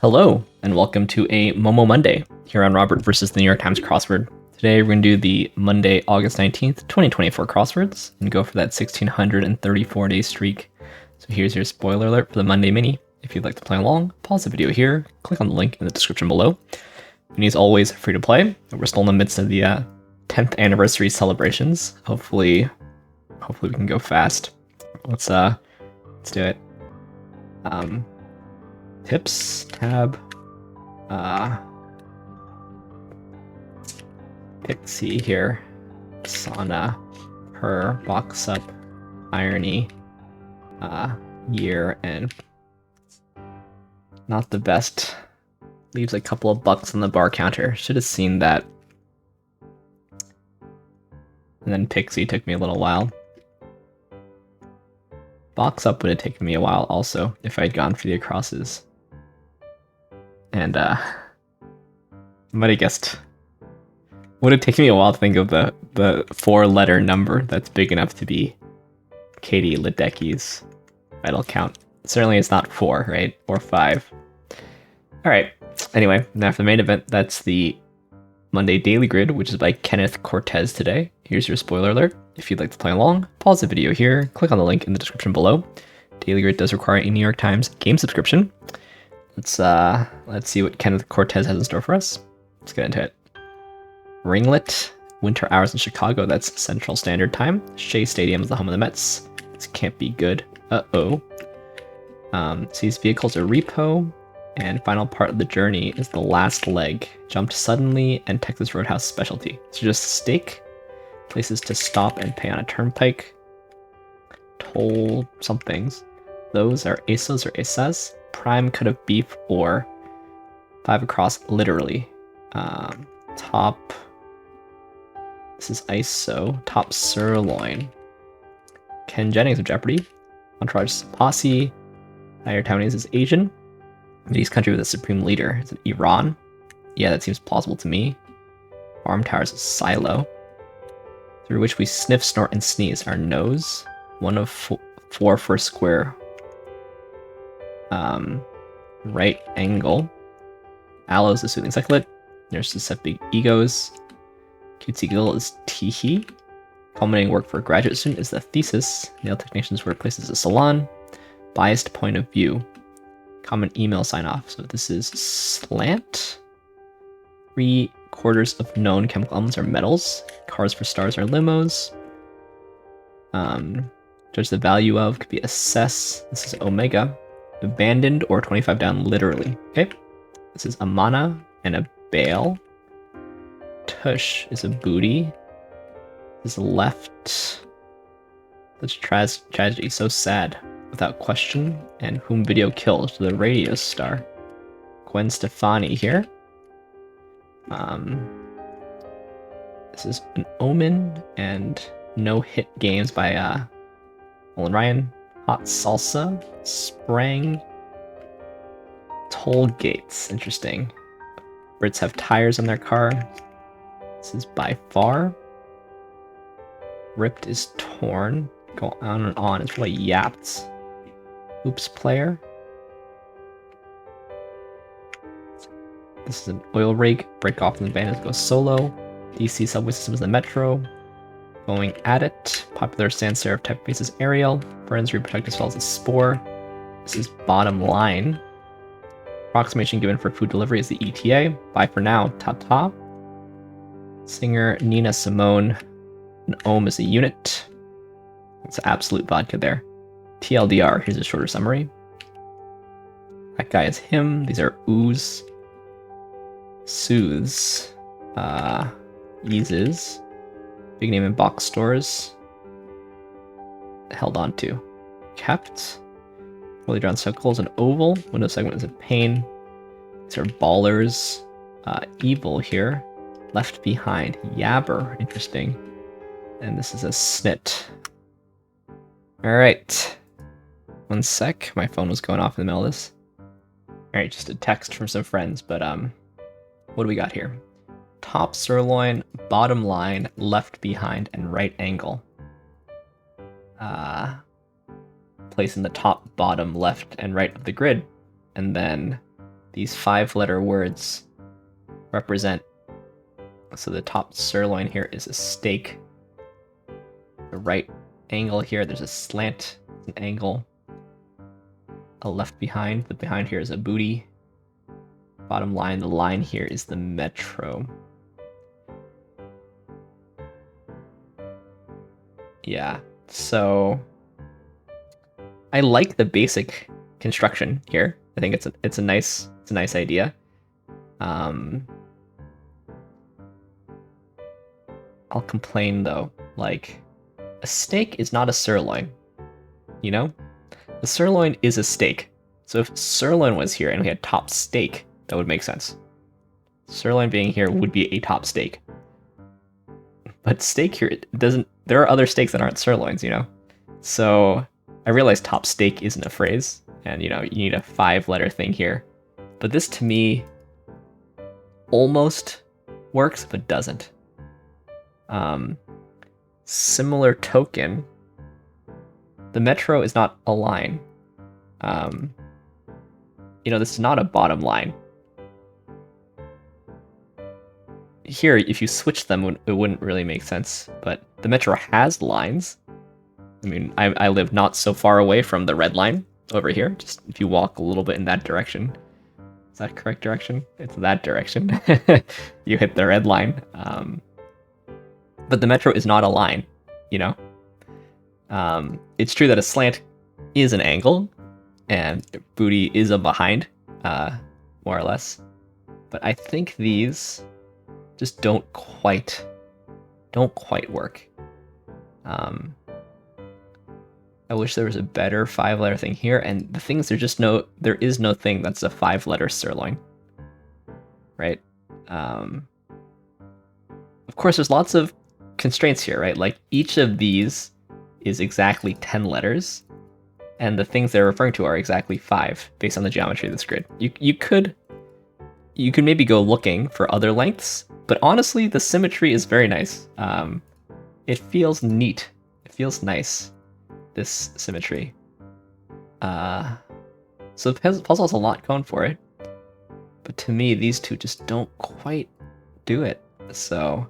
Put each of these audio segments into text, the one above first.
Hello, and welcome to a Momo Monday here on Robert versus the New York Times crossword. Today we're going to do the Monday, August 19th, 2024 crosswords and go for that 1634-day streak. So here's your spoiler alert for the Monday mini. If you'd like to play along, pause the video here, click on the link in the description below. Mini is always free to play. We're still in the midst of the 10th anniversary celebrations. Hopefully we can go fast. Let's do it. Tips tab, Pixie here, Sauna, her box up, irony, year, and not the best. Leaves a couple of bucks on the bar counter. Should have seen that. And then Pixie took me a little while. Box up would have taken me a while also if I'd gone for the acrosses. And might have guessed. Would have taken me a while to think of the 4-letter number that's big enough to be Katie Ledecky's medal count. Certainly it's not 4, right? Or 5. Alright, anyway, now for the main event, that's the Monday Daily Grid, which is by Kenneth Cortes today. Here's your spoiler alert. If you'd like to play along, pause the video here, click on the link in the description below. Daily Grid does require a New York Times game subscription. Let's see what Kenneth Cortes has in store for us. Let's get into it. Ringlet, winter hours in Chicago, that's Central Standard Time. Shea Stadium is the home of the Mets. This can't be good. Sees vehicles are repo, and final part of the journey is the last leg. Jumped suddenly and Texas Roadhouse specialty. So just steak, places to stop and pay on a turnpike. Toll somethings. Those are ASOs or ASAs. Prime cut of beef or 5 across literally. Top, this is ISO, top sirloin. Ken Jennings of Jeopardy. Entourage Posse. Higher Taiwanese is Asian. Mideast country with a supreme leader. Is it Iran? Yeah, that seems plausible to me. Farm Towers is Silo. Through which we sniff, snort, and sneeze. Our nose. 1 of 4 for square. Right angle. Aloe is the soothing cyclet. Nurses have big egos. Cutesy Gill is teehee. Culminating work for a graduate student is the thesis. Nail technician's workplace is a salon. Biased point of view. Common email sign off. So this is slant. 3/4 of known chemical elements are metals. Cars for stars are limos. Judge the value of could be assess. This is omega. Abandoned or 25 down literally. Okay. This is a mana and a bale. Tush is a booty. This is left. That's tragedy. So sad. Without question. And whom video kills the radio star. Gwen Stefani here. This is an omen and no hit games by Olin Ryan. Hot salsa, sprang, toll gates. Interesting. Brits have tires on their car. This is by far. Ripped is torn. Go on and on. It's really yapped. Oops player. This is an oil rig. Break off from the bandits, go solo. DC subway system is the metro. Going at it. Popular sans serif typeface is Arial. Burns reproductive cells is Spore. This is bottom line. Approximation given for food delivery is the ETA. Bye for now. Ta-ta. Singer Nina Simone. An ohm is a unit. It's absolute vodka there. TLDR, here's a shorter summary. That guy is him. These are ooze. Soothes. Eases. Big name in box stores. Held on to. Kept. Poorly drawn circles, an oval. Window segment is a pane. These are ballers. Evil here. Left behind. Yabber. Interesting. And this is a snit. Alright. 1 sec. My phone was going off in the middle of this. Alright, just a text from some friends, but what do we got here? Top sirloin, bottom line, left behind, and right angle. Place in the top, bottom, left, and right of the grid, and then these 5-letter words represent. So the top sirloin here is a steak. The right angle here, there's a slant, an angle. A left behind, the behind here is a booty. Bottom line, the line here is the metro. Yeah, so I like the basic construction here. I think it's a nice idea. I'll complain though, like a steak is not a sirloin, you know? The sirloin is a steak. So if sirloin was here and we had top steak, that would make sense. Sirloin being here would be a top steak. But steak here, it doesn't. There are other steaks that aren't sirloins, you know? So I realize top steak isn't a phrase, and you know, you need a 5-letter thing here. But this to me almost works, but doesn't. Similar token, the metro is not a line. You know, this is not a bottom line. Here, if you switch them, it wouldn't really make sense, but the metro has lines. I mean, I live not so far away from the red line over here. Just if you walk a little bit in that direction. Is that correct direction? It's that direction. You hit the red line. But the metro is not a line, you know? It's true that a slant is an angle, and booty is a behind, more or less. But I think these just don't quite work. I wish there was a better 5-letter thing here, and the thing is there is no thing that's a 5-letter sirloin, right? Of course, there's lots of constraints here, right? Like each of these is exactly 10 letters, and the things they're referring to are exactly 5 based on the geometry of this grid. You could maybe go looking for other lengths, but honestly, the symmetry is very nice. It feels neat. It feels nice, this symmetry. So the puzzle has a lot going for it, but to me, these two just don't quite do it. So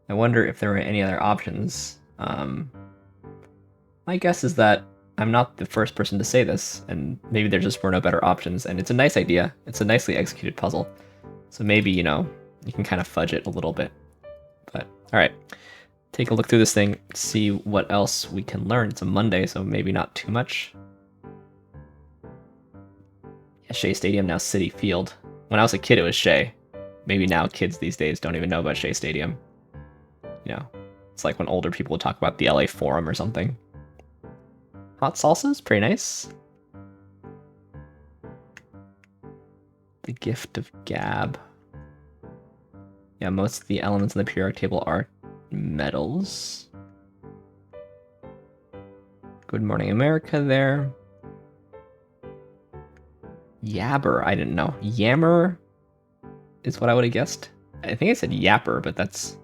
I wonder if there were any other options. My guess is that I'm not the first person to say this, and maybe there just were no better options, and it's a nice idea. It's a nicely executed puzzle. So maybe, you know, you can kind of fudge it a little bit. But, alright. Take a look through this thing, see what else we can learn. It's a Monday, so maybe not too much. Yeah, Shea Stadium, now Citi Field. When I was a kid, it was Shea. Maybe now kids these days don't even know about Shea Stadium. You know, it's like when older people would talk about the LA Forum or something. Hot salsa is pretty nice. The Gift of Gab. Yeah, most of the elements in the periodic table are metals. Good Morning America there. Yabber, I didn't know. Yammer is what I would have guessed. I think I said yapper, but that's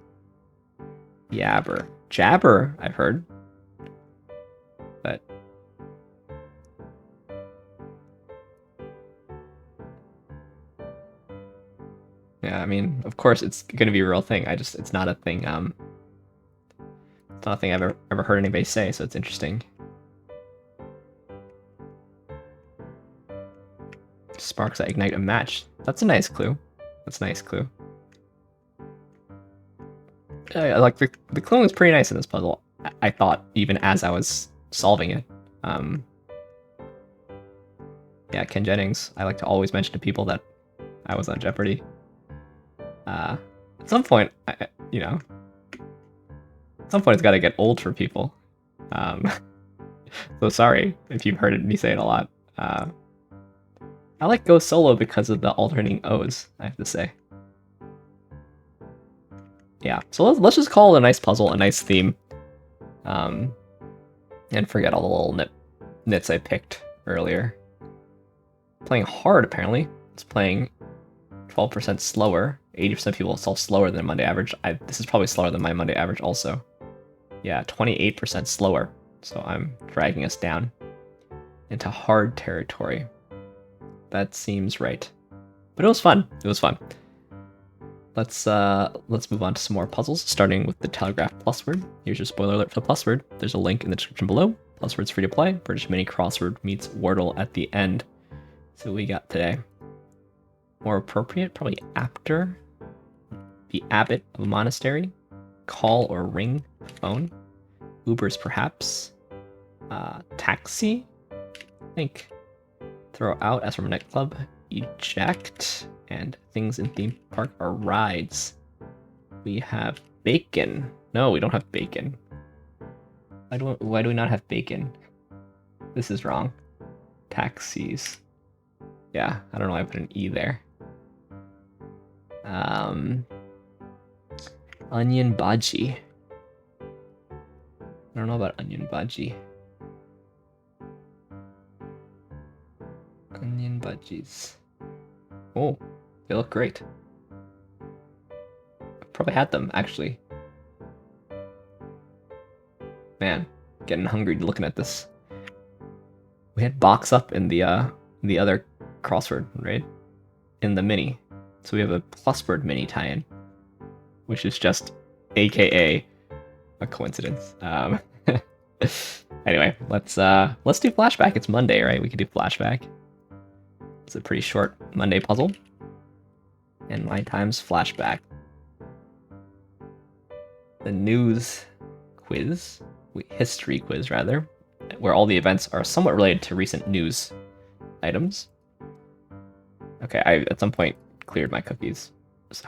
yabber. Jabber, I've heard. But yeah, I mean, of course it's gonna be a real thing. It's not a thing, it's not a thing I've ever heard anybody say, so it's interesting. Sparks that ignite a match. That's a nice clue. That's a nice clue. I like the clue is pretty nice in this puzzle. I thought, even as I was solving it. Yeah, Ken Jennings. I like to always mention to people that I was on Jeopardy. At some point, you know, at some point it's got to get old for people. So sorry if you've heard me say it a lot. I like Go Solo because of the alternating O's, I have to say. Yeah, so let's just call it a nice puzzle, a nice theme. And forget all the little nits I picked earlier. Playing hard, apparently. It's playing 12% slower. 80% of people solve slower than Monday average. This is probably slower than my Monday average also. Yeah, 28% slower. So I'm dragging us down into hard territory. That seems right. But it was fun. It was fun. Let's move on to some more puzzles, starting with the Telegraph PlusWord. Here's your spoiler alert for the PlusWord. There's a link in the description below. PlusWord's free to play. British mini crossword meets Wordle at the end. So what we got today. More appropriate, probably apter. The abbot of a monastery. Call or ring phone. Ubers perhaps. Taxi, I think. Throw out as from a nightclub. Eject. And things in theme park are rides. We have bacon. No, we don't have bacon. Why do we not have bacon? This is wrong. Taxis. Yeah, I don't know why I put an E there. Onion bhaji. I don't know about onion bhaji. Onion bhajis. Oh, they look great. I've probably had them, actually. Man, getting hungry looking at this. We had box up in the other crossword, right? In the mini. So we have a PlusWord mini tie-in, which is just AKA a coincidence. Anyway, let's do Flashback. It's Monday, right? We could do Flashback. It's a pretty short Monday puzzle. And my time's Flashback. The news quiz, history quiz rather, where all the events are somewhat related to recent news items. Okay, I at some point cleared my cookies. So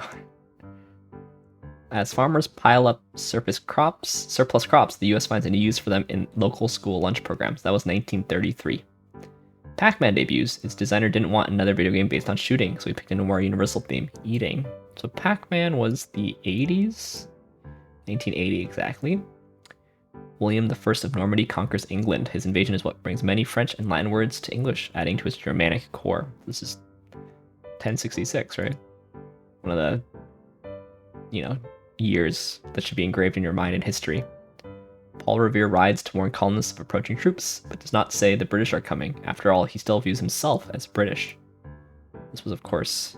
as farmers pile up surplus crops, the US finds a new use for them in local school lunch programs. That was 1933. Pac-Man debuts. Its designer didn't want another video game based on shooting, so he picked a more universal theme, eating. So Pac-Man was the 80s? 1980 exactly. William I of Normandy conquers England. His invasion is what brings many French and Latin words to English, adding to its Germanic core. This is 1066, right? One of the, years that should be engraved in your mind in history. Paul Revere rides to warn colonists of approaching troops, but does not say the British are coming. After all, he still views himself as British. This was, of course,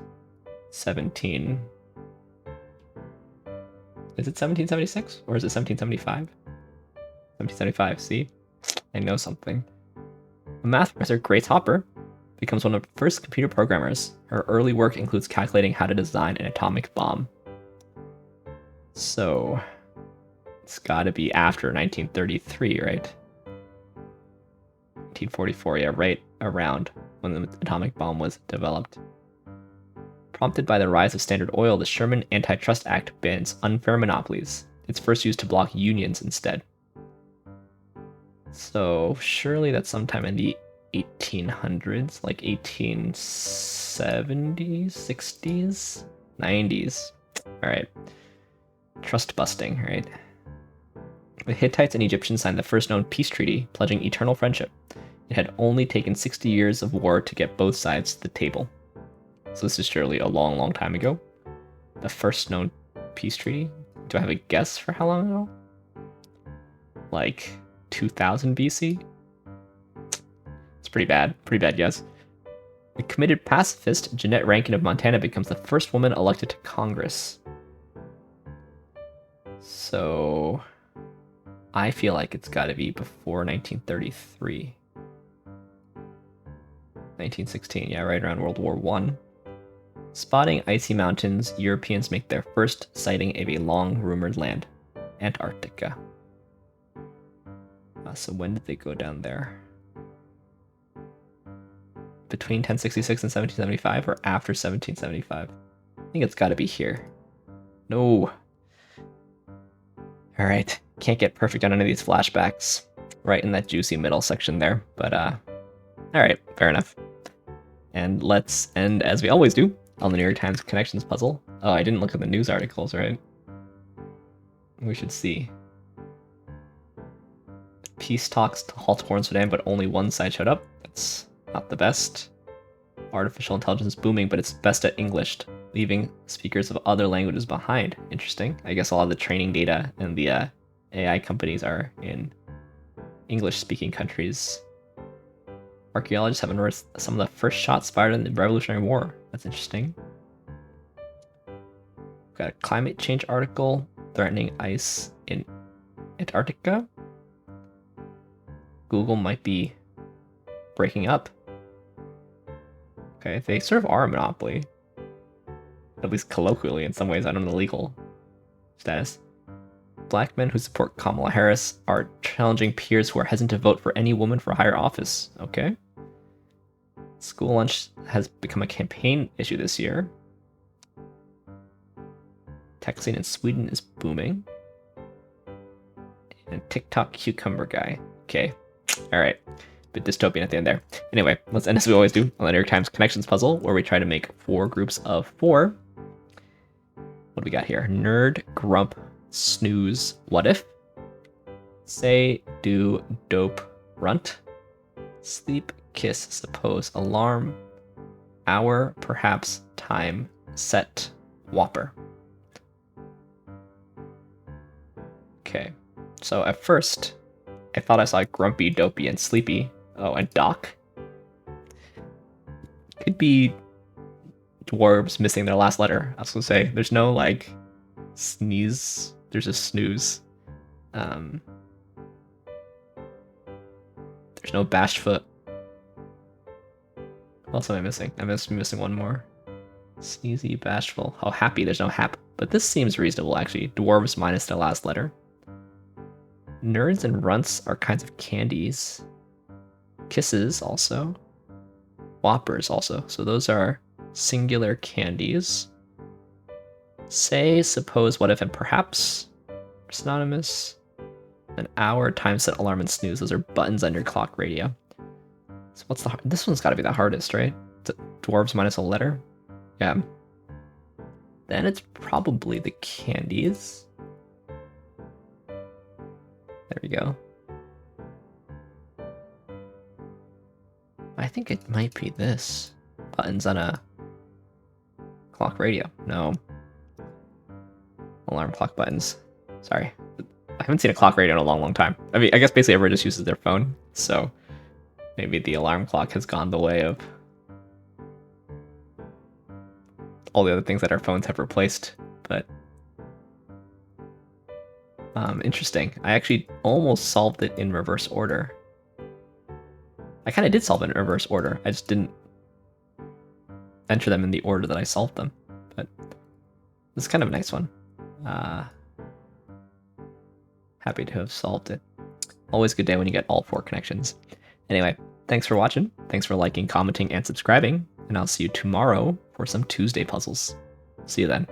17... Is it 1776? Or is it 1775? 1775, see? I know something. A math professor, Grace Hopper, becomes one of the first computer programmers. Her early work includes calculating how to design an atomic bomb. So, it's gotta be after 1933, right? 1944, yeah, right around when the atomic bomb was developed. Prompted by the rise of Standard Oil, the Sherman Antitrust Act bans unfair monopolies. It's first used to block unions instead. So, surely that's sometime in the 1800s, like 1870s, 60s, 90s. Alright. Trust busting, right? The Hittites and Egyptians signed the first known peace treaty, pledging eternal friendship. It had only taken 60 years of war to get both sides to the table. So this is surely a long, long time ago. The first known peace treaty? Do I have a guess for how long ago? Like 2000 BC? It's pretty bad. Pretty bad guess. A committed pacifist, Jeanette Rankin of Montana becomes the first woman elected to Congress. So I feel like it's got to be before 1933. 1916, yeah, right around World War I. Spotting icy mountains, Europeans make their first sighting of a long-rumored land, Antarctica. So when did they go down there? Between 1066 and 1775 or after 1775? I think it's got to be here. No. Alright, can't get perfect on any of these flashbacks. Right in that juicy middle section there, but alright, fair enough. And let's end, as we always do, on the New York Times Connections puzzle. Oh, I didn't look at the news articles, right? We should see. Peace talks to halt war in Sudan, but only one side showed up. That's not the best. Artificial intelligence is booming, but it's best at English, leaving speakers of other languages behind. Interesting. I guess a lot of the training data and the AI companies are in English-speaking countries. Archaeologists have unearthed some of the first shots fired in the Revolutionary War. That's interesting. We've got a climate change article threatening ice in Antarctica. Google might be breaking up. Okay, they sort of are a monopoly. At least colloquially in some ways. I don't know the legal status. Black men who support Kamala Harris are challenging peers who are hesitant to vote for any woman for higher office. Okay. School lunch has become a campaign issue this year. Texting in Sweden is booming. And TikTok cucumber guy. Okay. Alright. Bit dystopian at the end there. Anyway, let's end as we always do on the New York Times Connections puzzle, where we try to make 4 groups of 4. What do we got here? Nerd, grump, snooze, what if? Say, do, dope, runt. Sleep, kiss, suppose, alarm, hour, perhaps, time, set, whopper. Okay, so at first, I thought I saw grumpy, dopey, and sleepy. Oh, and doc. Could be dwarves missing their last letter. I was gonna say, there's no, like, sneeze. There's a snooze. There's no bashed foot. What else am I missing? I must be missing one more. Sneezy, bashful. Oh, happy. There's no hap. But this seems reasonable, actually. Dwarves minus the last letter. Nerds and runts are kinds of candies. Kisses, also. Whoppers, also. So those are singular candies. Say, suppose, what if, and perhaps. Synonymous. An hour, time set, alarm, and snooze. Those are buttons on your clock radio. So what's the this one's got to be the hardest, right? Dwarves minus a letter? Yeah. Then it's probably the candies. There we go. I think it might be this. Buttons on a clock radio. No. Alarm clock buttons. Sorry. I haven't seen a clock radio in a long, long time. I mean, I guess basically everyone just uses their phone, so maybe the alarm clock has gone the way of all the other things that our phones have replaced, but interesting. I actually almost solved it in reverse order. I kind of did solve it in reverse order. I just didn't enter them in the order that I solved them, but this is kind of a nice one. Happy to have solved it. Always a good day when you get all 4 connections. Anyway, thanks for watching. Thanks for liking, commenting, and subscribing. And I'll see you tomorrow for some Tuesday puzzles. See you then.